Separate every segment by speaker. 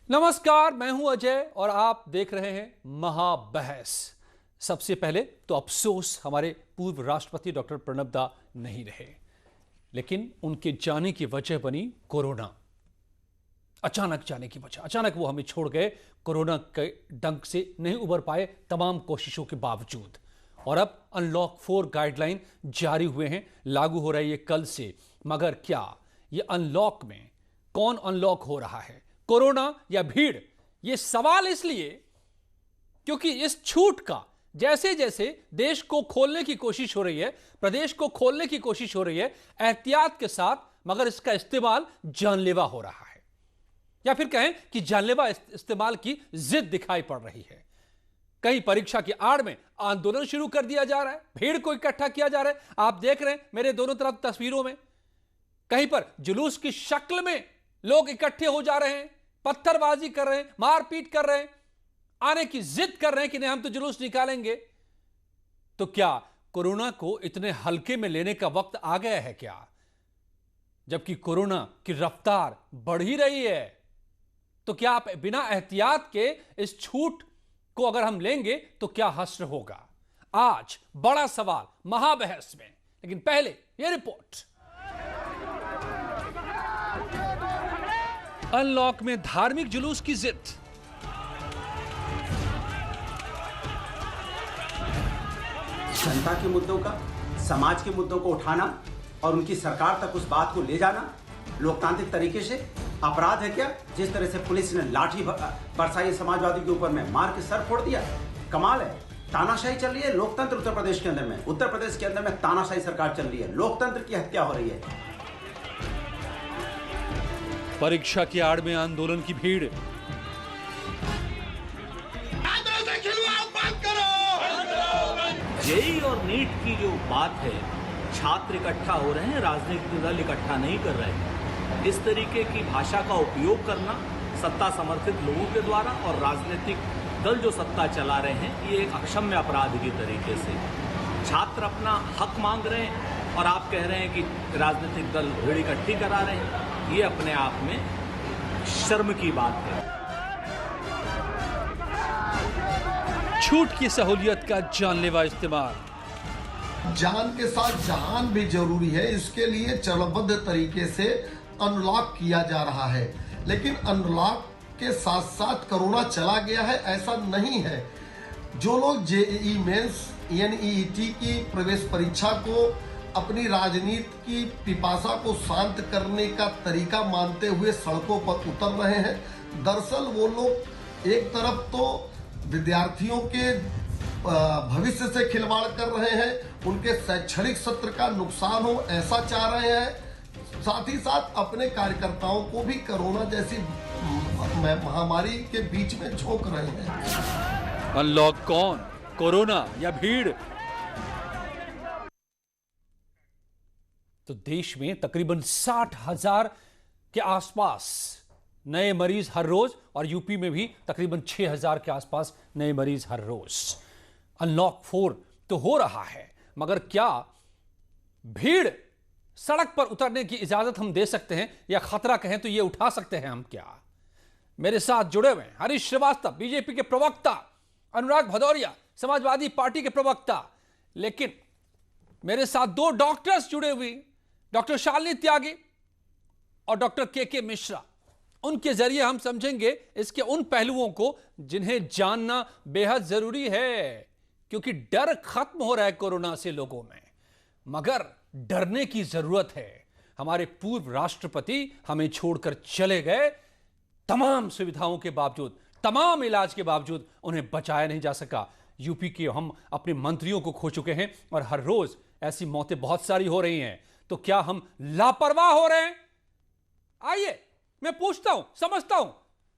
Speaker 1: नमस्कार, मैं हूं अजय और आप देख रहे हैं महाबहस। सबसे पहले तो अफसोस हमारे पूर्व राष्ट्रपति डॉक्टर प्रणब दा नहीं रहे, लेकिन उनके जाने की वजह बनी कोरोना। अचानक जाने की वजह, अचानक वो हमें छोड़ गए। कोरोना के डंक से नहीं उबर पाए तमाम कोशिशों के बावजूद। और अब अनलॉक 4 गाइडलाइन जारी हुए हैं, लागू हो रही है कल से। मगर क्या ये अनलॉक में कौन अनलॉक हो रहा है, कोरोना या भीड़? ये सवाल इसलिए क्योंकि इस छूट का जैसे जैसे देश को खोलने की कोशिश हो रही है, प्रदेश को खोलने की कोशिश हो रही है एहतियात के साथ, मगर इसका इस्तेमाल जानलेवा हो रहा है, या फिर कहें कि जानलेवा इस्तेमाल की जिद दिखाई पड़ रही है। कहीं परीक्षा की आड़ में आंदोलन शुरू कर दिया जा रहा है, भीड़ को इकट्ठा किया जा रहा है। आप देख रहे हैं मेरे दोनों तरफ तस्वीरों में, कहीं पर जुलूस की शक्ल में लोग इकट्ठे हो जा रहे हैं, पत्थरबाजी कर रहे हैं, मारपीट कर रहे हैं, आने की जिद कर रहे हैं कि नहीं हम तो जुलूस निकालेंगे। तो क्या कोरोना को इतने हल्के में लेने का वक्त आ गया है क्या? जबकि कोरोना की रफ्तार बढ़ ही रही है। तो क्या आप बिना एहतियात के इस छूट को अगर हम लेंगे तो क्या हश्र होगा? आज बड़ा सवाल महाबहस में, लेकिन पहले यह रिपोर्ट। अनलॉक में धार्मिक जुलूस की जिद।
Speaker 2: जनता के मुद्दों का, समाज के मुद्दों को उठाना और उनकी सरकार तक उस बात को ले जाना लोकतांत्रिक तरीके से अपराध है क्या? जिस तरह से पुलिस ने लाठी बरसाई समाजवादी के ऊपर में, मार के सर फोड़ दिया, कमाल है। तानाशाही चल रही है लोकतंत्र उत्तर प्रदेश के अंदर में, उत्तर प्रदेश के अंदर में तानाशाही सरकार चल रही है, लोकतंत्र की हत्या हो रही है।
Speaker 1: परीक्षा की आड़ में आंदोलन की भीड़।
Speaker 3: जेई और नीट की जो बात है, छात्र इकट्ठा हो रहे हैं, राजनीतिक दल इकट्ठा नहीं कर रहे हैं। इस तरीके की भाषा का उपयोग करना सत्ता समर्थित लोगों के द्वारा और राजनीतिक दल जो सत्ता चला रहे हैं, ये एक अक्षम्य अपराध की तरीके से। छात्र अपना हक मांग रहे हैं और आप कह रहे हैं कि राजनीतिक दल भीड़ इकट्ठी करा रहे हैं। ये अपने आप में शर्म की बात है।
Speaker 1: छूट की सहूलियत का जानलेवा इस्तेमाल।
Speaker 4: जान के साथ जहान भी जरूरी है, इसके लिए चरणबद्ध तरीके से अनलॉक किया जा रहा है। लेकिन अनलॉक के साथ साथ कोरोना चला गया है ऐसा नहीं है। जो लोग जेईई मेंस, एनईईटी की प्रवेश परीक्षा को अपनी राजनीति की पिपासा को शांत करने का तरीका मानते हुए सड़कों पर उतर रहे हैं। दरअसल वो लोग एक तरफ तो विद्यार्थियों के भविष्य से खिलवाड़ कर रहे हैं, उनके शैक्षणिक सत्र का नुकसान हो ऐसा चाह रहे हैं, साथ ही साथ अपने कार्यकर्ताओं को भी कोरोना जैसी महामारी के बीच में झोंक रहे हैं।
Speaker 1: अनलॉक कौन, कोरोना या भीड़? तो देश में तकरीबन 60,000 के आसपास नए मरीज हर रोज, और यूपी में भी तकरीबन 6,000 के आसपास नए मरीज हर रोज। अनलॉक 4 तो हो रहा है, मगर क्या भीड़ सड़क पर उतरने की इजाजत हम दे सकते हैं, या खतरा कहें तो ये उठा सकते हैं हम क्या? मेरे साथ जुड़े हुए हरीश श्रीवास्तव, बीजेपी के प्रवक्ता, अनुराग भदौरिया, समाजवादी पार्टी के प्रवक्ता, लेकिन मेरे साथ दो डॉक्टर्स जुड़े हुए, डॉक्टर शालिनी त्यागी और डॉक्टर के मिश्रा। उनके जरिए हम समझेंगे इसके उन पहलुओं को जिन्हें जानना बेहद जरूरी है, क्योंकि डर खत्म हो रहा है कोरोना से लोगों में, मगर डरने की जरूरत है। हमारे पूर्व राष्ट्रपति हमें छोड़कर चले गए, तमाम सुविधाओं के बावजूद, तमाम इलाज के बावजूद उन्हें बचाया नहीं जा सका। यूपी के हम अपने मंत्रियों को खो चुके हैं और हर रोज ऐसी मौतें बहुत सारी हो रही हैं। तो क्या हम लापरवाह हो रहे हैं? आइए मैं पूछता हूं, समझता हूं,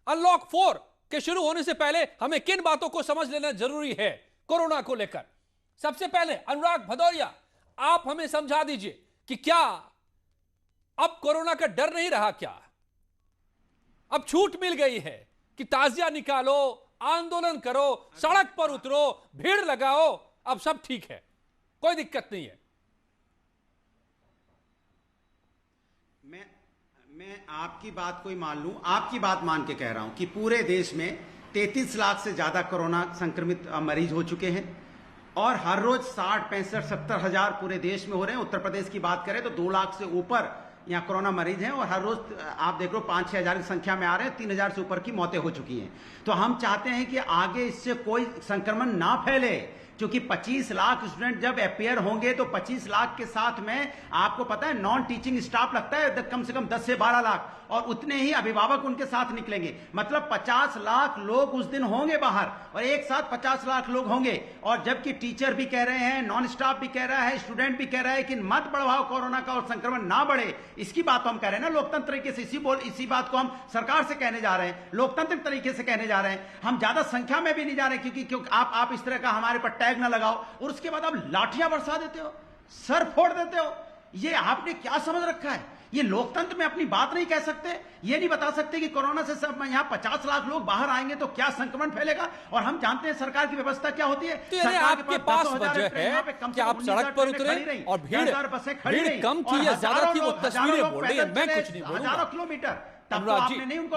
Speaker 1: अनलॉक 4 के शुरू होने से पहले हमें किन बातों को समझ लेना जरूरी है कोरोना को लेकर। सबसे पहले अनुराग भदौरिया, आप हमें समझा दीजिए कि क्या अब कोरोना का डर नहीं रहा? क्या अब छूट मिल गई है कि ताजिया निकालो, आंदोलन करो, सड़क पर उतरो, भीड़ लगाओ, अब सब ठीक है, कोई दिक्कत नहीं है?
Speaker 2: मैं आपकी बात को ही मान लूं, आपकी बात मान के कह रहा हूं कि पूरे देश में 33 लाख से ज्यादा कोरोना संक्रमित मरीज हो चुके हैं और हर रोज 60, 65, 70 हजार पूरे देश में हो रहे हैं। उत्तर प्रदेश की बात करें तो 2 लाख से ऊपर यहाँ कोरोना मरीज हैं और हर रोज आप देख लो 5-6 हजार की संख्या में आ रहे हैं। 3 हजार से ऊपर की मौतें हो चुकी हैं। तो हम चाहते हैं कि आगे इससे कोई संक्रमण ना फैले, क्योंकि 25 लाख स्टूडेंट जब अपेयर होंगे तो 25 लाख के साथ में आपको पता है नॉन टीचिंग स्टाफ लगता है कम से कम 10 से 12 लाख और उतने ही अभिभावक उनके साथ निकलेंगे। मतलब 50 लाख लोग उस दिन होंगे बाहर और एक साथ 50 लाख लोग होंगे। और जबकि टीचर भी कह रहे हैं, नॉन स्टाफ भी कह रहा है, स्टूडेंट भी कह रहा है कि मत बढ़ाओ कोरोना का और संक्रमण ना बढ़े। इसकी बात हम कह रहे हैं ना लोकतंत्र तरीके से। इसी बात को हम सरकार से कहने जा रहे हैं, लोकतांत्रिक तरीके से कहने जा रहे हैं। हम ज्यादा संख्या में भी नहीं जा रहे क्योंकि आप इस तरह का हमारे पर टैग ना लगाओ और उसके बाद आप लाठियां बरसा देते हो, सर फोड़ देते हो। ये आपने क्या समझ रखा है? ये लोकतंत्र में अपनी बात नहीं कह सकते, ये नहीं बता सकते कि कोरोना से सब यहाँ 50 लाख लोग बाहर आएंगे तो क्या संक्रमण फैलेगा। और हम जानते हैं सरकार की व्यवस्था क्या होती है।
Speaker 1: तो आपके पास वजह है कि आप सड़क पर उतरे और भीड़ कम थी या ज्यादा थी वो तस्वीरें बोल रही है, मैं कुछ नहीं बोलूंगा।
Speaker 2: हजारों किलोमीटर
Speaker 1: अनुराग जी,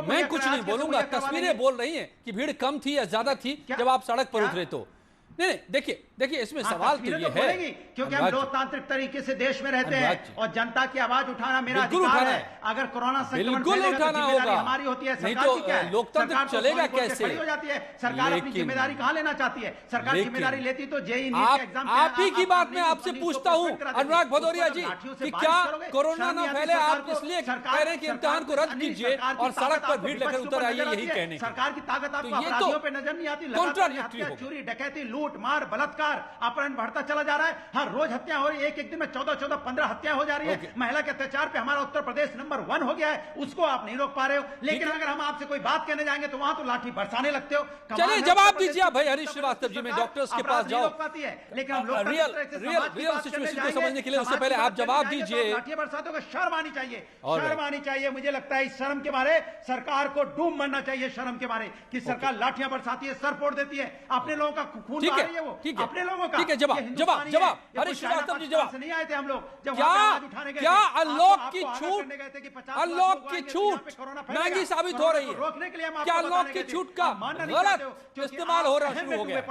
Speaker 1: मैं कुछ नहीं बोलूंगा, तस्वीरें बोल रही हैं कि भीड़ कम थी या ज्यादा थी जब आप सड़क पर उतरे तो। नहीं, देखिए इसमें सवाल तो ये है
Speaker 2: क्योंकि हम लोकतांत्रिक तरीके से देश में रहते हैं और जनता की आवाज उठाना मेरा अधिकार है। अगर कोरोना संक्रमण
Speaker 1: उठाना होगा,
Speaker 2: हमारी होती है,
Speaker 1: नहीं तो लोकतंत्र चलेगा कैसे?
Speaker 2: हो जाती है सरकार, अपनी जिम्मेदारी कहां लेना चाहती है? सरकार जिम्मेदारी लेती तो जेईई एग्जाम।
Speaker 1: आप ही की बात मैं आपसे पूछता हूं अनुराग भदौरिया जी कि क्या कोरोना ना फैले, आप इसलिए कह रहे हैं कि इम्तिहान को रद्द कीजिए और सड़क पर भीड़ लेकर उतर आइए, यही कहने।
Speaker 2: सरकार की ताकत आपको अपराधियों पे नजर नहीं आती। लगातार चोरी, डकैती, लूट, मार, बलात्कार, अपहरण बढ़ता चला जा रहा है। हर रोज हत्या हो रही है, एक दिन में 14, 15 हत्या हो जा रही है। महिला के अत्याचार पे हमारा उत्तर प्रदेश नंबर 1 हो गया है, उसको आप नहीं रोक पा रहे हो। लेकिन अगर हम आपसे कोई बात कहने जाएंगे तो वहां तो लाठी बरसाने लगते हो।
Speaker 1: चलिए जवाब दीजिए आप भाई हरीश श्रीवास्तव जी, मैं डॉक्टर्स के पास जाऊं।
Speaker 2: लेकिन हम
Speaker 1: रियल सिचुएशन को समझने के लिए उससे पहले आप जवाब दीजिए।
Speaker 2: लाठी बरसातों का शर्म आनी चाहिए, शर्म आनी चाहिए। मुझे लगता है इस शर्म के मारे सरकार को डूब मरना चाहिए, शर्म के मारे कि सरकार लाठियां बरसाती है, सर फोड़ देती है, अपने लोगों का खून बहा रही है वो, अपने लोगों का।
Speaker 1: ठीक है, जवाब हरीश श्रीवास्तव जी, जवाब।
Speaker 2: नहीं आए थे हम लोग जब
Speaker 1: क्या अनलॉक की छूट महंगी साबित हो रही है?
Speaker 2: रोकने के लिए
Speaker 1: क्या अनलॉक की छूट का गलत इस्तेमाल हो रहा शुरू हो गया?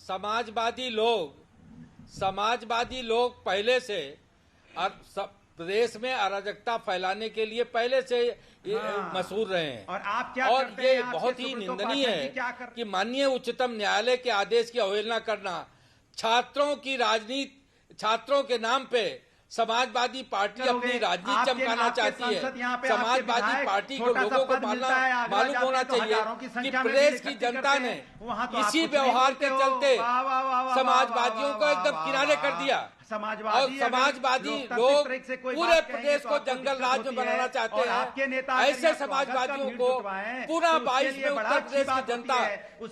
Speaker 5: समाजवादी लोग पहले से प्रदेश में अराजकता फैलाने के लिए पहले से मशहूर रहे हैं।
Speaker 2: और आप क्या
Speaker 5: और
Speaker 2: करते
Speaker 5: ये
Speaker 2: हैं?
Speaker 5: बहुत ही निंदनीय है कि माननीय उच्चतम न्यायालय के आदेश की अवहेलना करना, छात्रों के नाम पे समाजवादी पार्टी अपनी राजनीति चमकाना चाहती है। समाजवादी पार्टी को लोगों को मालूम होना चाहिए कि प्रदेश की जनता ने इसी व्यवहार के चलते समाजवादियों को एकदम किनारे कर दिया और समाजवादी लोग पूरे प्रदेश को जंगल राज में बनाना चाहते हैं। ऐसे समाजवादियों को पूरा 22 में उत्तर प्रदेश की जनता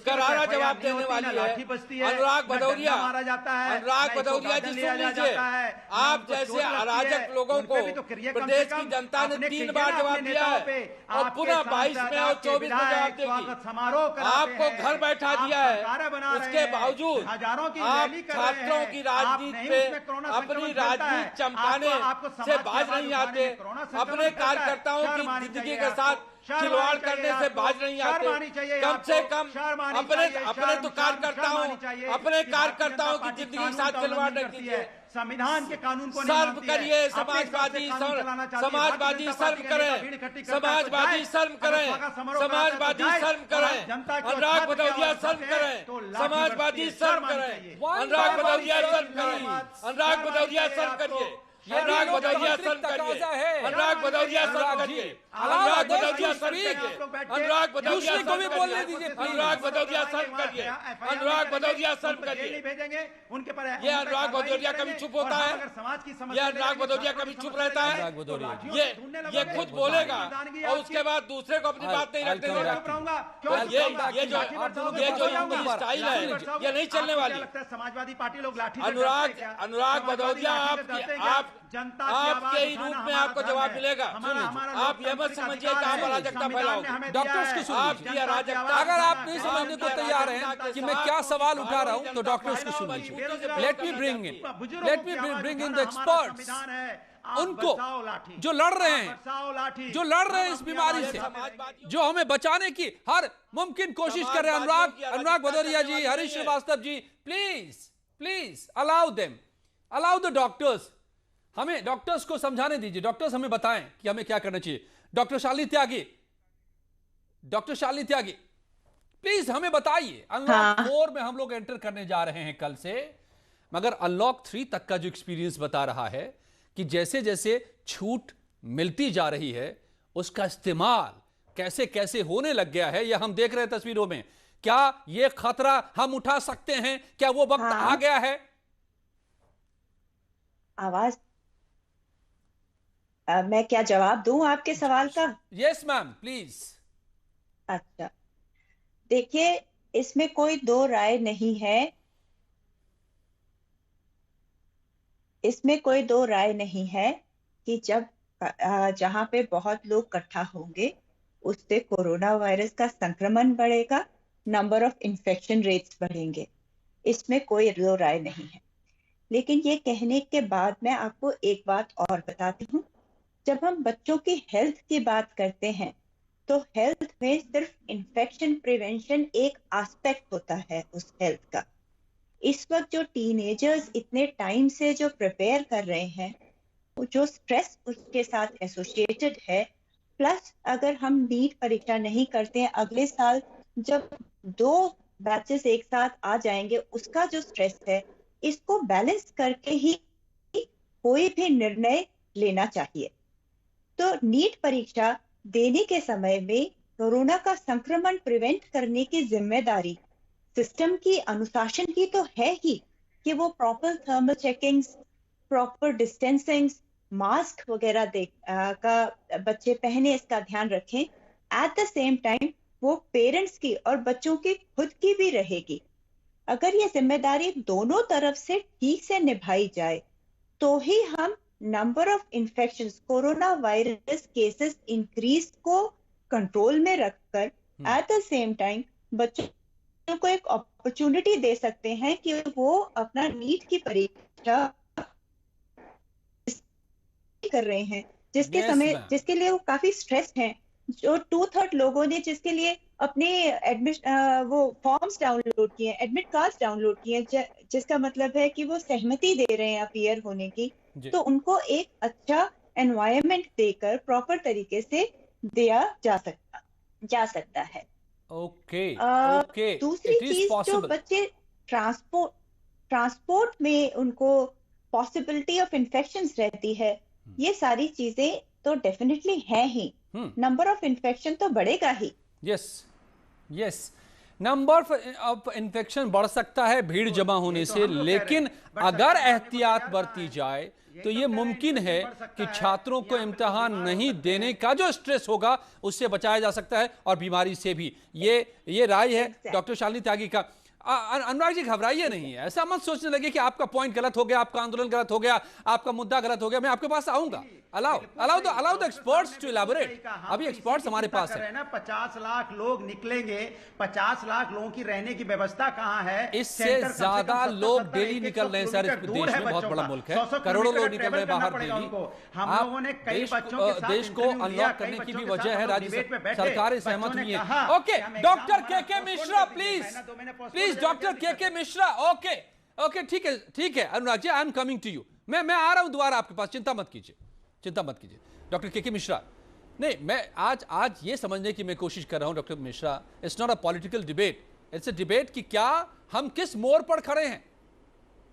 Speaker 5: करारा जवाब देने वाली है। अनुराग भदौरिया जी सुन लीजिए, आप जैसे अराजक लोगों को प्रदेश की जनता ने 3 बार जवाब दिया है और पुनः 22 में और 24 में जवाब देगी। आपको घर बैठा दिया है, उसके बावजूद आप छात्रों की राजनीति पे अपनी राजनीति चमकाने से बाज नहीं आते, अपने कार्यकर्ताओं की जिंदगी के साथ खिलवाड़ करने से बाज नहीं आते। कम से कम अपने तो कार्यकर्ताओं की जिंदगी के साथ खिलवाड़ नहीं कीजिए।
Speaker 2: संविधान के कानून को
Speaker 5: सर्व करिए, समाजवादी सर्व करें, समाजवादी शर्म करें, अनुराग भदौरिया शर्म करें, समाजवादी शर्म करें, अनुराग भदौरिया शर्म करें, अनुराग भदौरिया शर्म करिए, अनुराग भदौरिया शर्म करिए, अनुराग भदौरिया शर्म करिए, अनुराग भदौरिया शर्म करिए, अनुराग भदौरिया को भी बोलने दीजिए, अनुराग भदौरिया शर्म करिए, अनुराग भदौरिया शर्म करिए।
Speaker 2: भेजेंगे उनके पर
Speaker 5: ये अनुराग भदौरिया कभी चुप होता है? ये अनुराग भदौरिया कभी चुप रहता है? ये खुद बोलेगा और उसके बाद दूसरे को अपनी बात नहीं रखने देगा। ये जो इनकी स्टाइल है ये नहीं चलने वाली।
Speaker 2: समाजवादी पार्टी लोग लाठी
Speaker 5: अनुराग भदौरिया आपके ही रूप में आपको जवाब मिलेगा। आप ये मत समझिए कि आप अराजकता फैलाओगे।
Speaker 1: डॉक्टर्स को
Speaker 5: आपकी अराजकता,
Speaker 1: अगर आप नहीं समझने को तैयार हैं कि मैं क्या सवाल उठा रहा हूं तो डॉक्टर्स को सुन लीजिए। Let me bring in the experts. उनको जो लड़ रहे हैं, जो लड़ रहे हैं इस बीमारी से, जो हमें बचाने की हर मुमकिन कोशिश कर रहे हैं, Anurag Bhadauria ji, Harish Shrivastava ji, please please allow them, allow the doctors, हमें डॉक्टर्स को समझाने दीजिए, डॉक्टर्स हमें बताएं कि हमें क्या करना चाहिए। डॉक्टर शालिनी त्यागी प्लीज हमें बताइए। अनलॉक 4 में हम लोग एंटर करने जा रहे हैं कल से, मगर अनलॉक 3 तक का जो एक्सपीरियंस बता रहा है कि जैसे जैसे छूट मिलती जा रही है उसका इस्तेमाल कैसे कैसे होने लग गया है, यह हम देख रहे हैं तस्वीरों में। क्या यह खतरा हम उठा सकते हैं? क्या वो वक्त आ गया है?
Speaker 6: आवाज मैं क्या जवाब दूं आपके सवाल का?
Speaker 1: Yes ma'am please.
Speaker 6: अच्छा, देखिए, इसमें कोई दो राय नहीं है, इसमें कोई दो राय नहीं है कि जब जहां पे बहुत लोग इकट्ठा होंगे उससे कोरोना वायरस का संक्रमण बढ़ेगा, नंबर ऑफ इन्फेक्शन रेट्स बढ़ेंगे, इसमें कोई दो राय नहीं है। लेकिन ये कहने के बाद मैं आपको एक बात और बताती हूँ। जब हम बच्चों की हेल्थ की बात करते हैं तो हेल्थ में सिर्फ इन्फेक्शन प्रिवेंशन एक एस्पेक्ट होता है उस हेल्थ का। इस वक्त जो टीनेजर्स इतने टाइम से जो प्रिपेयर कर रहे हैं, जो स्ट्रेस उसके साथ एसोसिएटेड है, प्लस अगर हम नीट परीक्षा नहीं करते हैं अगले साल जब 2 बैचेस एक साथ आ जाएंगे, उसका जो स्ट्रेस है, इसको बैलेंस करके ही कोई भी निर्णय लेना चाहिए। तो नीट परीक्षा देने के समय में कोरोना का संक्रमण प्रिवेंट करने की जिम्मेदारी सिस्टम की, अनुशासन की तो है ही कि वो proper thermal checkings, proper distancing, mask वगैरह का बच्चे पहने, इसका ध्यान रखें। एट द सेम टाइम वो पेरेंट्स की और बच्चों की खुद की भी रहेगी। अगर ये जिम्मेदारी दोनों तरफ से ठीक से निभाई जाए तो ही हम number of infections, corona virus cases increase को कंट्रोल में रखकर एट द सेम टाइम बच्चों को एक अपॉर्चुनिटी दे सकते हैं कि वो अपना नीट की परीक्षा कर रहे हैं, जिसके समय जिसके लिए वो काफी स्ट्रेस्ड हैं। जो 2/3 लोगों ने जिसके लिए अपने वो फॉर्म्स डाउनलोड किए, एडमिट कार्ड्स डाउनलोड किए, जिसका मतलब है कि वो सहमति दे रहे हैं अपीयर होने की, तो उनको एक अच्छा एनवायरनमेंट देकर प्रॉपर तरीके से दिया जा सकता है।
Speaker 1: ओके।
Speaker 6: दूसरी चीज, जो बच्चे ट्रांसपोर्ट में उनको पॉसिबिलिटी ऑफ इन्फेक्शंस रहती है, ये सारी चीजें तो डेफिनेटली है ही। नंबर ऑफ इन्फेक्शन तो बढ़ेगा ही।
Speaker 1: यस, नंबर ऑफ इन्फेक्शन बढ़ सकता है भीड़ जमा होने से, लेकिन अगर एहतियात बरती जाए तो ये मुमकिन है कि छात्रों को इम्तिहान नहीं देने का जो स्ट्रेस होगा उससे बचाया जा सकता है और बीमारी से भी। ये राय है डॉक्टर शालिनी त्यागी का। अनुराग जी, घबराइए नहीं, ऐसा मत सोचने लगे कि आपका पॉइंट गलत हो गया, आपका आंदोलन गलत हो गया, आपका मुद्दा गलत हो गया। मैं आपके पास आऊंगा। Allow the experts to elaborate. अभी एक्सपर्ट्स हमारे पास है।
Speaker 2: 50 लाख लोग निकलेंगे, 50 लाख लोगों की रहने की व्यवस्था कहां है?
Speaker 1: इससे ज्यादा लोग डेली निकल रहे हैं सर। इस देश में बहुत बड़ा मुल्क है, करोड़ों लोग निकल रहे हैं बाहर डेली।
Speaker 2: हम लोगों ने कई बच्चों के साथ
Speaker 1: देश को अनलॉक करने की भी वजह है, राज्य सरकारें सहमत हुई है। ओके, डॉक्टर के मिश्रा प्लीज, डॉक्टर के मिश्रा। ओके, ठीक है Anurag ji, I am coming to you. मैं आ रहा हूं दोबारा आपके पास, चिंता मत कीजिए। डॉक्टर के मिश्रा, नहीं, मैं आज ये समझने की मैं कोशिश कर रहा हूं doctor Mishra, it's not a political debate, it's a debate कि क्या हम किस मोड़ पर खड़े हैं।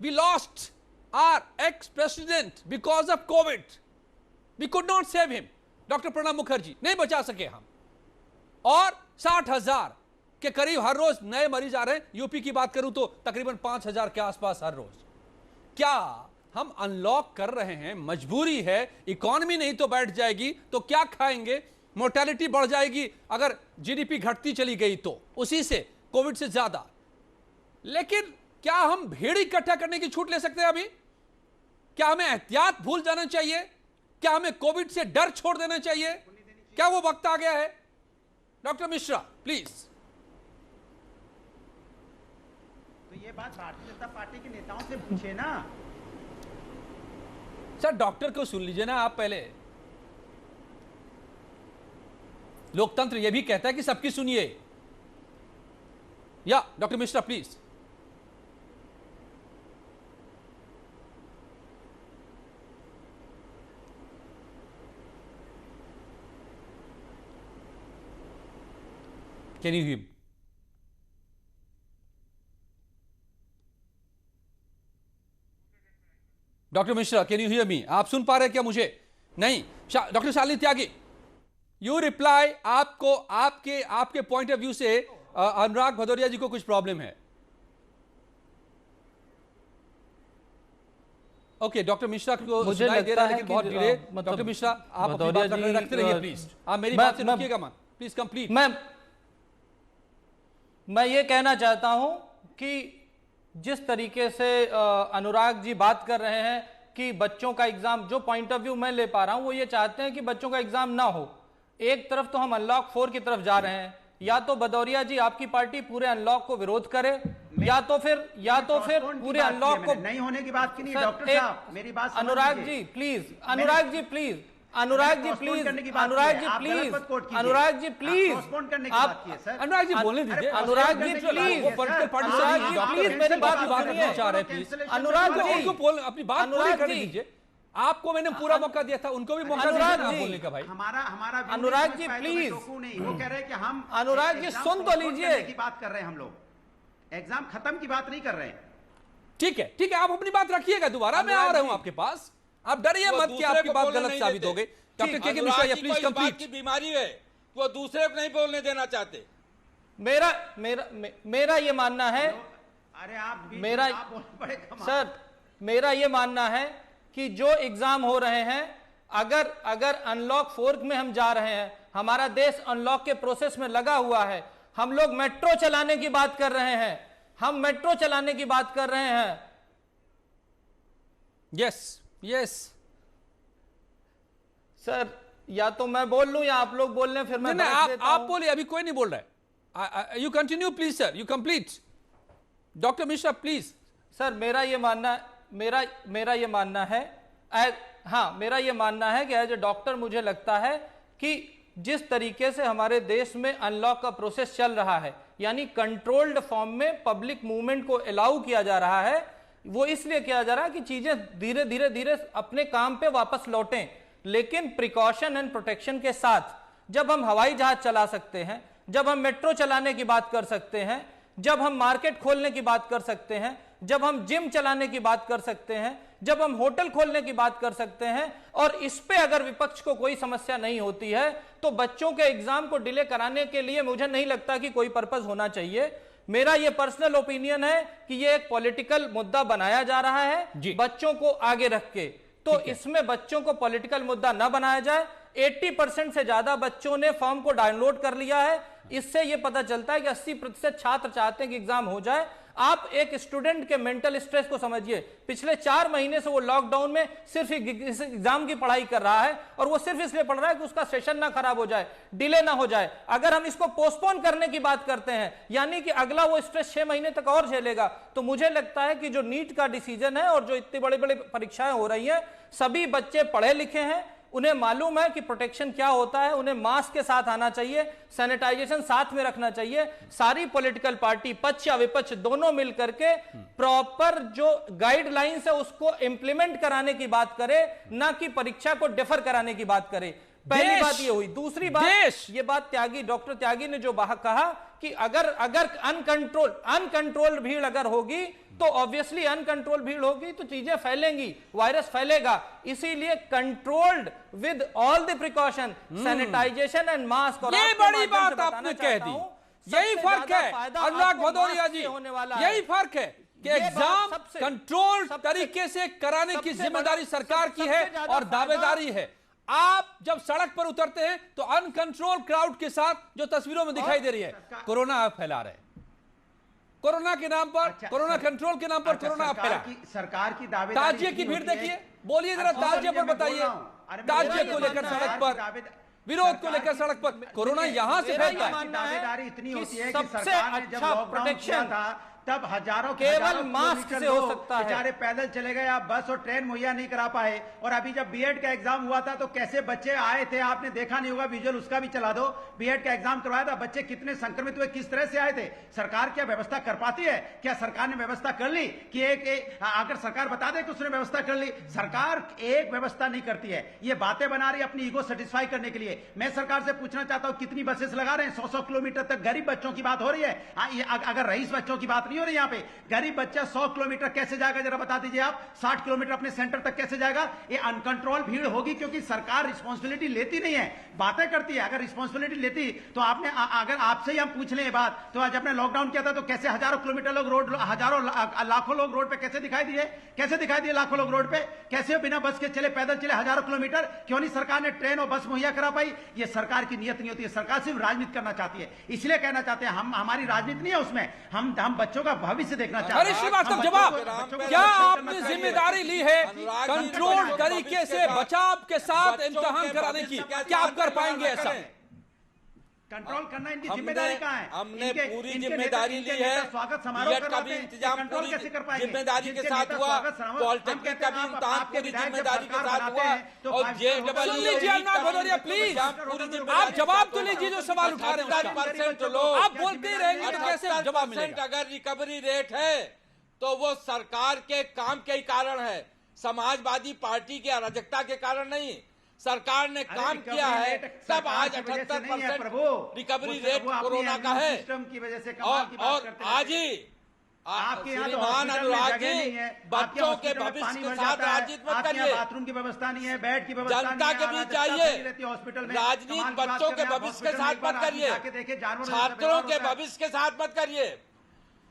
Speaker 1: We lost our ex president because of covid, we could not save him. Doctor Pranab Mukherjee नहीं बचा सके हम, और 60,000 के करीब हर रोज नए मरीज आ रहे हैं। यूपी की बात करूं तो तकरीबन 5,000 के आसपास हर रोज। क्या हम अनलॉक कर रहे हैं? मजबूरी है, इकोनॉमी नहीं तो बैठ जाएगी तो क्या खाएंगे? मोर्टेलिटी बढ़ जाएगी अगर जीडीपी घटती चली गई तो, उसी से कोविड से ज्यादा। लेकिन क्या हम भीड़ इकट्ठा करने की छूट ले सकते हैं अभी? क्या हमें एहतियात भूल जाना चाहिए? क्या हमें कोविड से डर छोड़ देना चाहिए? क्या वो वक्त आ गया है? Doctor Mishra please.
Speaker 2: तो ये बात भारतीय जनता पार्टी के नेताओं से पूछे ना।
Speaker 1: सर डॉक्टर को सुन लीजिए ना आप पहले। लोकतंत्र यह भी कहता है कि सबकी सुनिए। या doctor Mishra please. Can you here? Doctor Mishra can you hear me? आप सुन पा रहे हैं क्या मुझे? नहीं। Doctor Shalini Tyagi, you reply. आपको आपके पॉइंट ऑफ व्यू से अनुराग भदौरिया जी को कुछ प्रॉब्लम है। ओके डॉक्टर मिश्रा को
Speaker 7: मुझे
Speaker 1: सुनाई दे रहा है
Speaker 7: लगता
Speaker 1: लेकिन
Speaker 7: है
Speaker 1: बहुत
Speaker 7: कि,
Speaker 1: डिले।
Speaker 7: मतलब
Speaker 1: डॉक्टर मिश्रा आप अपनी
Speaker 7: भदौरिया
Speaker 1: बात
Speaker 7: जी,
Speaker 1: रखते रहिए प्लीज। आप मेरी बात से रुकिएगा मत, प्लीज कंप्लीट।
Speaker 7: मैं ये कहना चाहता हूं कि जिस तरीके से अनुराग जी बात कर रहे हैं कि बच्चों का एग्जाम, जो पॉइंट ऑफ व्यू मैं ले पा रहा हूं वो ये चाहते हैं कि बच्चों का एग्जाम ना हो। एक तरफ तो हम अनलॉक 4 की तरफ जा रहे हैं, या तो भदौरिया जी आपकी पार्टी पूरे अनलॉक को विरोध करे, या तो फिर पूरे अनलॉक को
Speaker 2: नहीं होने की बात की नहीं। डॉक्टर साहब मेरी बात
Speaker 7: Anurag ji please, Anurag ji please, Anurag ji please, Anurag ji please, Anurag ji please, आप
Speaker 1: अनुराग जी बोलने दीजिए।
Speaker 7: अनुराग जी प्लीज,
Speaker 1: वो पॉलिटिकल पार्टी से प्लीज मेरी बात करना चाह रहे हैं प्लीज।
Speaker 7: अनुराग जी
Speaker 1: उनको अपनी बात पूरी करने दीजिए। आपको मैंने पूरा मौका दिया था, उनको भी मौका दिया था बोलने का भाई।
Speaker 2: हमारा
Speaker 7: अनुराग जी प्लीज,
Speaker 2: वो कह रहे हैं कि हम
Speaker 7: अनुराग जी सुन तो लीजिए
Speaker 2: की बात कर रहे हैं। हम लोग एग्जाम खत्म की बात नहीं कर रहे हैं।
Speaker 1: ठीक है आप अपनी बात रखिएगा, दोबारा मैं आ रहा हूं आपके पास। आप डरिए मत कि आपकी बात गलत साबित हो गई। डॉक्टर के मिश्रा या प्लीज कंप्लीट।
Speaker 5: की बीमारी है, वो दूसरे को नहीं बोलने देना चाहते।
Speaker 7: मेरा ये मानना है,
Speaker 2: अरे आप
Speaker 7: मेरा सर मेरा ये मानना है कि जो एग्जाम हो रहे हैं, अगर अनलॉक 4 में हम जा रहे हैं, हमारा देश अनलॉक के प्रोसेस में लगा हुआ है, हम लोग मेट्रो चलाने की बात कर रहे हैं, हम मेट्रो चलाने की बात कर रहे हैं।
Speaker 1: यस
Speaker 7: सर या तो मैं बोल लूं या आप लोग बोल लें, फिर मैं
Speaker 1: आप बोलिए, अभी कोई नहीं बोल रहा है। You continue please sir, you complete. Doctor Mishra please.
Speaker 7: Sir मेरा ये मानना है मेरा ये मानना है कि एज ए डॉक्टर मुझे लगता है कि जिस तरीके से हमारे देश में अनलॉक का प्रोसेस चल रहा है, यानी कंट्रोल्ड फॉर्म में पब्लिक मूवमेंट को अलाउ किया जा रहा है, वो इसलिए किया जा रहा है कि चीजें धीरे धीरे अपने काम पे वापस लौटें, लेकिन प्रिकॉशन एंड प्रोटेक्शन के साथ। जब हम हवाई जहाज चला सकते हैं, जब हम मेट्रो चलाने की बात कर सकते हैं, जब हम मार्केट खोलने की बात कर सकते हैं, जब हम जिम चलाने की बात कर सकते हैं, जब हम होटल खोलने की बात कर सकते हैं, और इस पे अगर विपक्ष को कोई समस्या नहीं होती है, तो बच्चों के एग्जाम को डिले कराने के लिए मुझे नहीं लगता कि कोई पर्पस होना चाहिए। मेरा यह पर्सनल ओपिनियन है कि यह एक पॉलिटिकल मुद्दा बनाया जा रहा है बच्चों को आगे रख के, तो इसमें बच्चों को पॉलिटिकल मुद्दा ना बनाया जाए। 80% से ज्यादा बच्चों ने फॉर्म को डाउनलोड कर लिया है। इससे यह पता चलता है कि 80% छात्र चाहते हैं कि एग्जाम हो जाए। आप एक स्टूडेंट के मेंटल स्ट्रेस को समझिए। पिछले 4 महीने से वो लॉकडाउन में सिर्फ इस एग्जाम की पढ़ाई कर रहा है, और वो सिर्फ इसलिए पढ़ रहा है कि उसका सेशन ना खराब हो जाए, डिले ना हो जाए। अगर हम इसको पोस्टपोन करने की बात करते हैं, यानी कि अगला वो स्ट्रेस 6 महीने तक और झेलेगा, तो मुझे लगता है कि जो नीट का डिसीजन है और जो इतनी बड़ी बड़ी परीक्षाएं हो रही हैं, सभी बच्चे पढ़े लिखे हैं, उन्हें मालूम है कि प्रोटेक्शन क्या होता है, उन्हें मास्क के साथ आना चाहिए, सैनिटाइजेशन साथ में रखना चाहिए। सारी पॉलिटिकल पार्टी, पक्ष या विपक्ष दोनों मिलकर के प्रॉपर जो गाइडलाइंस है उसको इंप्लीमेंट कराने की बात करे, ना कि परीक्षा को डिफर कराने की बात करे। पहली बात ये हुई। दूसरी बात, ये बात डॉक्टर त्यागी ने जो कहा कि अगर अनकंट्रोल्ड भीड़ अगर होगी, तो ऑब्वियसली अनकंट्रोल भीड़ होगी तो चीजें फैलेंगी, वायरस फैलेगा। इसीलिए controlled with all the precaution, sanitisation and mask. और
Speaker 1: ये बड़ी बात आपने कह दी। यही फर्क है अनुराग भदौरिया जी, यही फर्क है कि एग्जाम कंट्रोल तरीके से कराने की जिम्मेदारी सरकार की है और दावेदारी है। आप जब सड़क पर उतरते हैं तो अनकंट्रोल क्राउड के साथ जो तस्वीरों में दिखाई दे रही है, कोरोना आप फैला रहे हैं। कोरोना के नाम पर, कोरोना कंट्रोल के नाम पर कोरोना आप फैला।
Speaker 2: सरकार की दावेदारी,
Speaker 1: ताजिए की भीड़ देखिए, बोलिए जरा ताजिए पर बताइए। ताजिए को लेकर सड़क पर, विरोध को लेकर सड़क पर, कोरोना यहां से फैलता है।
Speaker 2: दावेदारी इतनी होती है कि सरकार ने जब लॉकडाउन किया था तब हजारों
Speaker 7: केवल मास्क से हो सकता है।
Speaker 2: बेचारे पैदल चले गए, आप बस और ट्रेन मुहैया नहीं करा पाए। और अभी जब बीएड का एग्जाम हुआ था तो कैसे बच्चे आए थे, आपने देखा नहीं होगा, विजुअल उसका भी चला दो। बीएड का एग्जाम करवाया था, बच्चे कितने संक्रमित हुए, किस तरह से आए थे। सरकार क्या व्यवस्था कर पाती है? क्या सरकार ने व्यवस्था कर ली कि अगर सरकार बता दे कि उसने व्यवस्था कर ली? सरकार एक व्यवस्था नहीं करती है, ये बातें बना रही है अपनी ईगो सेटिस्फाई करने के लिए। मैं सरकार से पूछना चाहता हूं कितनी बसेस लगा रहे हैं? 100-100 किलोमीटर तक गरीब बच्चों की बात हो रही है, अगर रईस बच्चों की बात नहीं हो रही यहाँ पे। गरीब बच्चा 100 किलोमीटर कैसे जाएगा, जरा बता दीजिए आप। 60 किलोमीटर अपने सेंटर तक कैसे जाएगा? ये अनकंट्रोल भीड़ होगी क्योंकि सरकार रिस्पॉन्सिबिलिटी लेती नहीं है, बातें करती है। अगर रिस्पॉन्सिबिलिटी लेती तो आपने, अगर आपसे ही हम पूछ लें बात, तो आज अपने लॉकडाउन किया था तो कैसे हजारों किलोमीटर लोग रोड, हजारों लाखों लोग रोड पे कैसे दिखाई दिए? कैसे दिखाई दिए लाखों लोग रोड पे? कैसे बिना बस के चले, पैदल चले हजारों किलोमीटर? क्यों नहीं सरकार ने ट्रेन और बस मुहैया करा पाई? ये सरकार की नियत नहीं होती है, सरकार सिर्फ राजनीति करना चाहती है। इसलिए कहना चाहते हैं हम, हमारी राजनीति नहीं है उसमें, हम बच्चों का भविष्य देखना चाहते हैं।
Speaker 1: अरे श्रीवास्तव, जवाब क्या आपने जिम्मेदारी ली है कंट्रोल तरीके से बचाव के साथ इम्तिहान कराने की? क्या आप कर पाएंगे ऐसा?
Speaker 2: कंट्रोल करना इनकी जिम्मेदारी कहाँ है?
Speaker 5: हमने पूरी जिम्मेदारी ली है।
Speaker 2: स्वागत समारोह
Speaker 5: का भी इंतजाम पूरी जिम्मेदारी के साथ हुआ, पॉलिटेक्निक का भी इंतजाम पूरी जिम्मेदारी के साथ हुआ, और
Speaker 1: सुन लीजिए अन्ना भदौरिया प्लीज, आप जवाब तो लीजिए जो सवाल उठा रहे हैं।
Speaker 5: 70% लोग,
Speaker 1: आप बोलते ही रहेंगे तो कैसे जवाब मिलेगा?
Speaker 5: अगर रिकवरी रेट है तो वो सरकार के काम के ही कारण है, समाजवादी पार्टी की अराजकता के कारण नहीं। सरकार ने काम किया है, तब आज 78% रिकवरी रेट कोरोना का है। और आज ही श्रीमान अनुराग जी, बच्चों के भविष्य के साथ राजनीति मत करिए।
Speaker 2: बाथरूम की व्यवस्था नहीं है, बेड की व्यवस्था
Speaker 5: जनता के बीच जाइए,
Speaker 2: हॉस्पिटल में
Speaker 5: राजनीति बच्चों के भविष्य के साथ मत करिए, छात्रों के भविष्य के साथ मत करिए।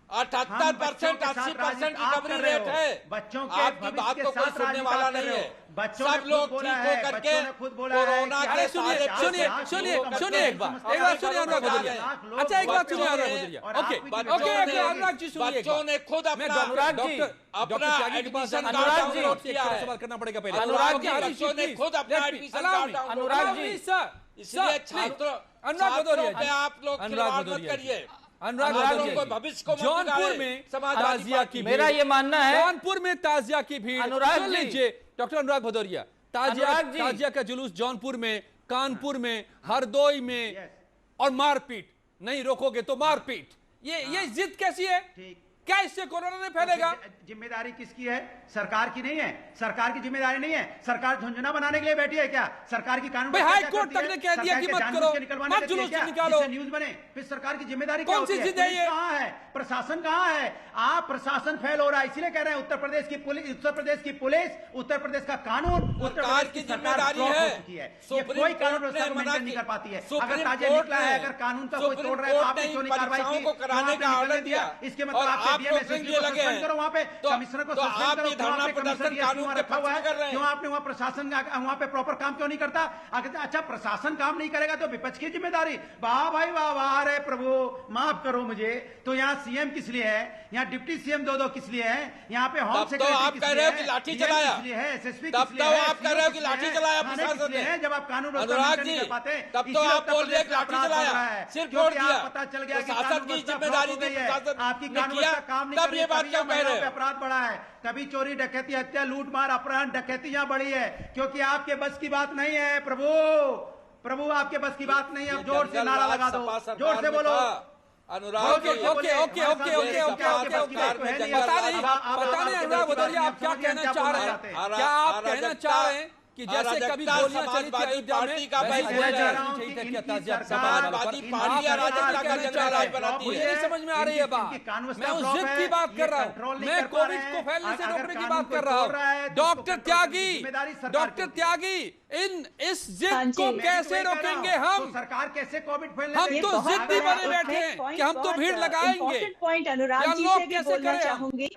Speaker 5: 78% 80% रिकवरी रेट है,
Speaker 2: बच्चों
Speaker 5: आपकी बात को कोई सुनने वाला नहीं है। सब लोग ठीक हो करके कोरोना के सारे
Speaker 1: सुनिए एक बात सुनिए अनुराग भदौरिया। अच्छा एक बात सुनिए अनुराग भदौरिया। ओके अनुराग जी सुनिए,
Speaker 5: बच्चों ने खुद अपना एडमिशन कार्ड डाउनलोड किया है।
Speaker 1: सवाल करना पड़ेगा पहले।
Speaker 5: अनुराग जी, बच्चों ने खुद अपना admission card
Speaker 1: Anurag ji sir,
Speaker 5: इसलिए छात्रों पे आप लोग खिलवाड़ मत करिए।
Speaker 1: अनुराग भविष्य जौनपुर में ताजिया की, मेरा ये मानना है जौनपुर में ताजिया की भीड़। अनुराग लीजिए डॉक्टर अनुराग भदौरिया, ताजिया का जुलूस जौनपुर में, कानपुर में, हरदोई में, और मारपीट, नहीं रोकोगे तो मारपीट, ये जिद कैसी है? क्या इससे कोरोना नहीं फैलेगा?
Speaker 2: जिम्मेदारी किसकी है? सरकार की नहीं है, सरकार की जिम्मेदारी नहीं है। सरकार झुंझुना बनाने के लिए बैठी है क्या? सरकार की कानून
Speaker 1: हाई कोर्ट तक ने कह दिया कि मत करो, मत जुलूस निकालो,
Speaker 2: न्यूज बने, फिर सरकार की जिम्मेदारी
Speaker 1: कौन सी जिद है? ये
Speaker 2: कहाँ है? प्रशासन कहाँ है? आप प्रशासन फेल हो रहा है, इसलिए कह रहे हैं उत्तर प्रदेश की पुलिस, उत्तर प्रदेश का कानून, उत्तर प्रदेश की जिम्मेदारी है। कोई कानून व्यवस्था को मेंटेन नहीं कर पाती है। अगर ताजिया निकला है, अगर कानून का कोई तोड़ रहा है तो आपने क्यों नहीं कार्रवाई की?
Speaker 5: कराने का ऑर्डर दिया,
Speaker 2: इसके मतलब आप करो वहाँ पे, कमिश्नर को सस्पेंड करो।
Speaker 5: धरना प्रदर्शन कानून
Speaker 2: रखा हुआ है, क्यों आपने वहाँ प्रशासन वहाँ पे प्रॉपर काम क्यों नहीं करता? अच्छा प्रशासन काम नहीं करेगा तो विपक्ष की जिम्मेदारी? वाह भाई वाह, वाह रे प्रभु, माफ करो मुझे। तो यहाँ सीएम किस लिए है? यहाँ डिप्टी सीएम दो किस लिए है? यहाँ पे होम सेक्रेटरी
Speaker 5: आप कह रहे हो कि लाठी चलाया
Speaker 2: है, एसएसपी
Speaker 5: तब तो आप कह रहे हो कि लाठी चलाया प्रशासन ने।
Speaker 2: जब आप कानून
Speaker 5: अनुराग जी, तब तो आप बोल रहे हैं कि लाठी चलाया, सिर्फ वोट दिया,
Speaker 2: पता चल गया कि
Speaker 5: शासन की जिम्मेदारी थी, आपकी कानून काम नहीं, तब ये बात क्यों कह रहे हैं?
Speaker 2: अपराध बढ़ा है, कभी चोरी डकैती, हत्या, लूट मार, अपहरण, डकैतियां बढ़ी है, क्योंकि आपके बस की बात नहीं है। प्रभु आपके बस की बात नहीं है। अब जोर से नारा लगा दो, जोर से बोलो।
Speaker 5: अनुराग
Speaker 1: ओके पता नहीं अनुराग भदौरिया आप क्या कहना चाह रहे हैं? क्या आप कहना चाह रहे हैं कि जैसे कभी गोलियां चली थी अयोध्या में,
Speaker 5: समाजवादी पार्टी अराजकता का जंगल राज बनाती है?
Speaker 1: मुझे नहीं समझ में आ रही है बात। मैं उस जिद की बात कर रहा हूँ, मैं कोविड को फैलने से रोकने की बात कर रहा हूँ। डॉक्टर त्यागी इस जिद को कैसे रोकेंगे हम?
Speaker 2: सरकार कैसे कोविड फैलने?
Speaker 1: हम तो जिद्दी बने बैठे हैं कि हम तो भीड़ लगाएंगे।
Speaker 6: पॉइंट अनुराग जी से भी बोलना चाहूंगी,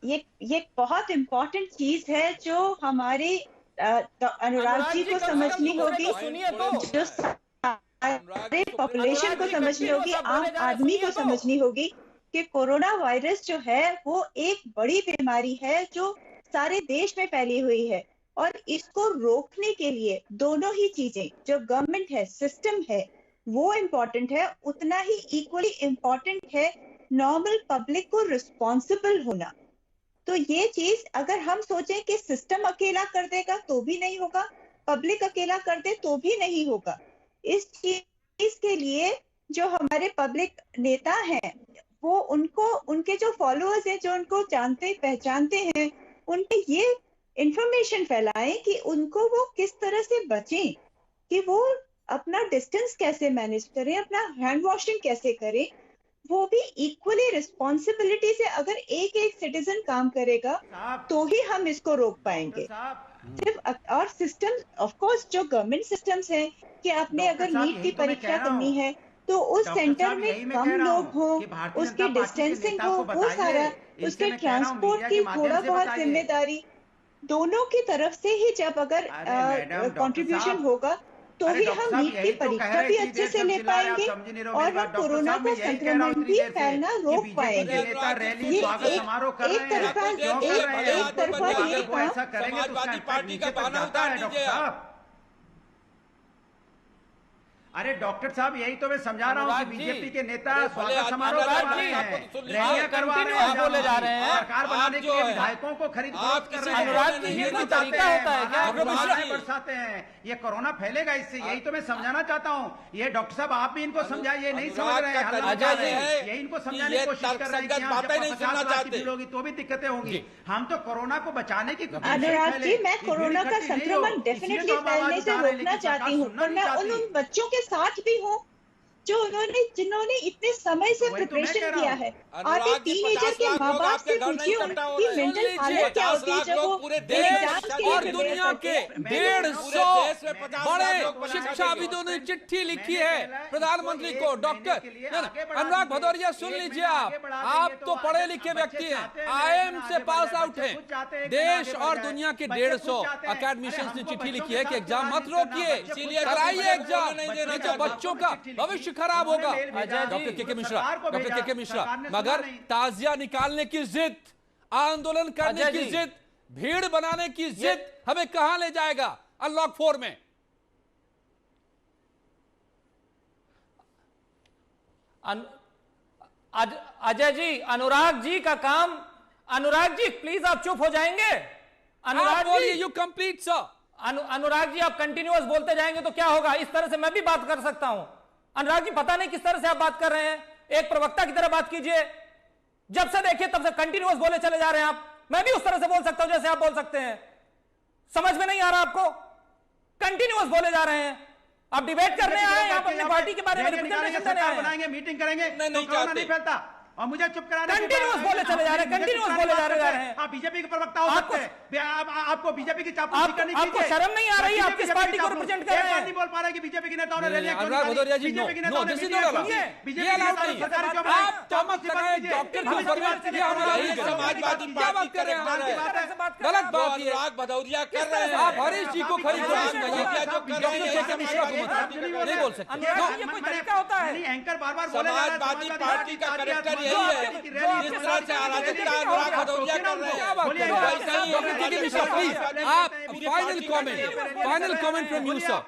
Speaker 6: ये बहुत इम्पोर्टेंट चीज है जो हमारे अनुराग जी को समझनी होगी, जो सारे पॉपुलेशन को समझनी होगी, आम आदमी को समझनी होगी कि कोरोना वायरस जो है वो एक बड़ी बीमारी है जो सारे देश में फैली हुई है, और इसको रोकने के लिए दोनों ही चीजें, जो गवर्नमेंट है, सिस्टम है, वो इम्पोर्टेंट है, उतना ही इक्वली इम्पोर्टेंट है नॉर्मल पब्लिक को रिस्पॉन्सिबल होना। तो ये चीज अगर हम सोचें कि सिस्टम अकेला कर देगा तो भी नहीं होगा, पब्लिक अकेला कर दे तो भी नहीं होगा। इस चीज के लिए जो हमारे पब्लिक नेता हैं वो उनको, उनके जो फॉलोअर्स हैं, जो उनको जानते पहचानते हैं, उनके ये इंफॉर्मेशन फैलाएं कि उनको वो किस तरह से बचें, कि वो अपना डिस्टेंस कैसे मैनेज करें, अपना हैंड वॉशिंग कैसे करें। वो भी इक्वली रिस्पॉन्सिबिलिटी से अगर एक एक सिटीजन काम करेगा तो ही हम इसको रोक पाएंगे। सिर्फ और सिस्टम, ऑफ कोर्स जो गवर्नमेंट सिस्टम्स हैं कि आपने अगर नीट की परीक्षा करनी है तो उस सेंटर में कम लोग हो, उसकी डिस्टेंसिंग हो, वो सारा, उसके ट्रांसपोर्ट की थोड़ा बहुत जिम्मेदारी दोनों की तरफ से ही जब अगर कंट्रीब्यूशन होगा तो ही हम नीट की परीक्षा भी अच्छे से ले पाएंगे और हम कोरोना का संक्रमण भी फैलना रोक पाएंगे। ये एक तरफा ये काम
Speaker 5: समाजवादी पार्टी का बहाना उतार दीजिए आप।
Speaker 2: अरे डॉक्टर साहब, यही तो मैं समझा रहा हूँ कि बीजेपी के नेता स्वागत समारोह करवा रहे हैं, रैलियां करवा रहे हैं,
Speaker 7: बोले जा रहे हैं,
Speaker 2: सरकार बनाने के लिए विधायकों को खरीद फरोख्त कर रहे हैं,
Speaker 7: अनुराग जी ये कोई तरीका होता है क्या?
Speaker 2: बरसाते हैं, ये कोरोना फैलेगा इससे, यही तो मैं समझाना चाहता हूँ। ये डॉक्टर साहब आप भी इनको समझाइए, नहीं समझ रहे हैं, यही इनको समझाने की कोशिश कर रहे हैं कि बातें नहीं सुनना चाहते होगी तो भी दिक्कतें होंगी। हम तो कोरोना को बचाने की,
Speaker 6: अनुराग जी मैं कोरोना का संक्रमण डेफिनेटली फैलने से रोकना चाहती हूँ, पर मैं उन बच्चों के साथ भी हूँ जो जिन्होंने इतने समय से प्रिपरेशन किया है। आप एक टीनेजर के माँ बाप से पूछिए उनकी मेंटल हालत क्या होती है जब वो
Speaker 1: देश और दुनिया के 150 बड़े शिक्षाविदों ने चिट्ठी लिखी है प्रधानमंत्री को। डॉक्टर अनुराग भदौरिया सुन लीजिए, आप तो पढ़े लिखे व्यक्ति हैं, IIM से पास आउट हैं। देश और दुनिया के 150 अकेडमिशियंस ने चिट्ठी लिखी है कि एग्जाम मत रोकिए, कराइए एग्जाम, नहीं तो बच्चों का भविष्य खराब होगा। डॉक्टर के मिश्रा, मगर ताजिया निकालने की जिद, आंदोलन करने की जिद, भीड़ बनाने की जिद हमें कहां ले जाएगा अनलॉक 4 में?
Speaker 7: अजय जी, अनुराग जी का काम, अनुराग जी प्लीज आप चुप हो जाएंगे? Anurag ji
Speaker 1: you complete sir.
Speaker 7: Anurag ji आप कंटिन्यूअस बोलते जाएंगे तो क्या होगा? इस तरह से मैं भी बात कर सकता हूं। अनुराग जी पता नहीं किस तरह से आप बात कर रहे हैं, एक प्रवक्ता की तरह बात कीजिए। जब से देखिए तब से कंटिन्यूअस बोले चले जा रहे हैं आप। मैं भी उस तरह से बोल सकता हूं जैसे आप बोल सकते हैं। समझ में नहीं आ रहा आपको? कंटिन्यूअस बोले जा रहे हैं। आप डिबेट करने आए हैं, आप अपनी पार्टी के बारे में रिप्रेजेंटेशन देने आए हैं।
Speaker 2: मीटिंग करेंगे, नहीं फैलता और मुझे चुप कराने
Speaker 7: कंटिन्यूअस बोले चले जा रहे हैं, कंटिन्यूअस बोले जा रहे हैं।
Speaker 2: आप बीजेपी के प्रवक्ता हो सकते हैं, आपको बीजेपी की चापलूसी करनी चाहिए।
Speaker 7: आपको शर्म नहीं आ रही? आप किस पार्टी को रिप्रेजेंट कर रहे हैं?
Speaker 2: नहीं बोल पा रहे कि बीजेपी के नेताओं ने रैलियां क्यों
Speaker 1: अनुराग भदौरिया जी,
Speaker 2: बीजेपी के
Speaker 1: नो,
Speaker 2: नेताओं ने
Speaker 1: दिस इज
Speaker 2: मीडिया
Speaker 1: नॉट
Speaker 2: क्यों
Speaker 1: अलाउड।
Speaker 2: बीजेपी
Speaker 1: ये
Speaker 2: के
Speaker 1: अलाउड
Speaker 2: नेताओं ने
Speaker 1: नहीं
Speaker 2: सरकार क्यों
Speaker 1: है। आप तहमत लगाएं डॉक्टर के ऊपर में, ये हम अलाउड नहीं करेंगे।
Speaker 5: समाजवादी
Speaker 1: क्या बात कर रहे हैं? गलत बात ये
Speaker 5: अनुराग भदौरिया कर रहे हैं।
Speaker 1: आप हरीश जी को खरीद रहे हैं, डॉक्टर के मिश्रा को मत नहीं बोल सकते।
Speaker 7: ये कोई तरीका होता है?
Speaker 2: एंकर बार-बार बोले जा रहे हैं,
Speaker 5: समाजवादी पार्टी का कैरेक्टर यही है, जिस तरह से अराजकता अनुराग भदौरिया कर रहे हैं।
Speaker 1: डॉक्टर के मिश्रा प्लीज, आप final comment from you sir,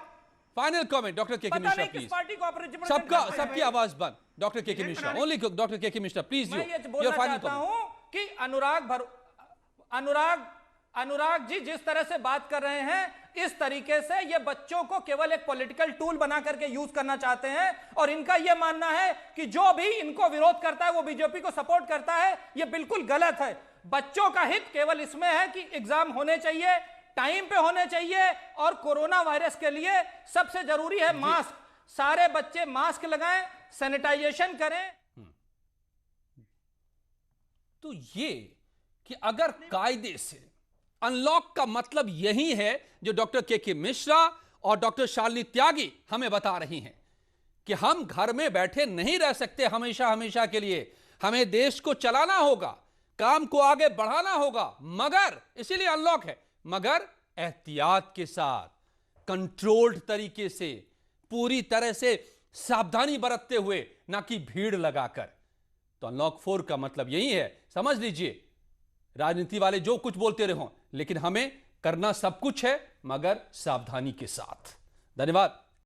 Speaker 1: final comment doctor के मिश्रा प्लीज। सबकी आवाज बंद। डॉक्टर के मिश्रा, ओनली डॉक्टर के Mishra please, your final comment.
Speaker 7: कि अनुराग जी जिस तरह से बात कर रहे हैं, इस तरीके से ये बच्चों को केवल एक पॉलिटिकल टूल बना करके यूज करना चाहते हैं। और इनका यह मानना है कि जो भी इनको विरोध करता है वो बीजेपी को सपोर्ट करता है। ये बिल्कुल गलत है। बच्चों का हित केवल इसमें है कि एग्जाम होने चाहिए, टाइम पे होने चाहिए, और कोरोना वायरस के लिए सबसे जरूरी है मास्क। सारे बच्चे मास्क लगाएं, सैनिटाइजेशन करें।
Speaker 1: तो ये कि अगर कायदे से अनलॉक का मतलब यही है जो डॉक्टर के मिश्रा और डॉक्टर शालिनी त्यागी हमें बता रही हैं कि हम घर में बैठे नहीं रह सकते हमेशा के लिए, हमें देश को चलाना होगा, काम को आगे बढ़ाना होगा, मगर इसीलिए अनलॉक है, मगर एहतियात के साथ, कंट्रोल्ड तरीके से, पूरी तरह से सावधानी बरतते हुए, ना कि भीड़ लगाकर। तो अनलॉक 4 का मतलब यही है, समझ लीजिए। राजनीति वाले जो कुछ बोलते रहो, लेकिन हमें करना सब कुछ है, मगर सावधानी के साथ। धन्यवाद।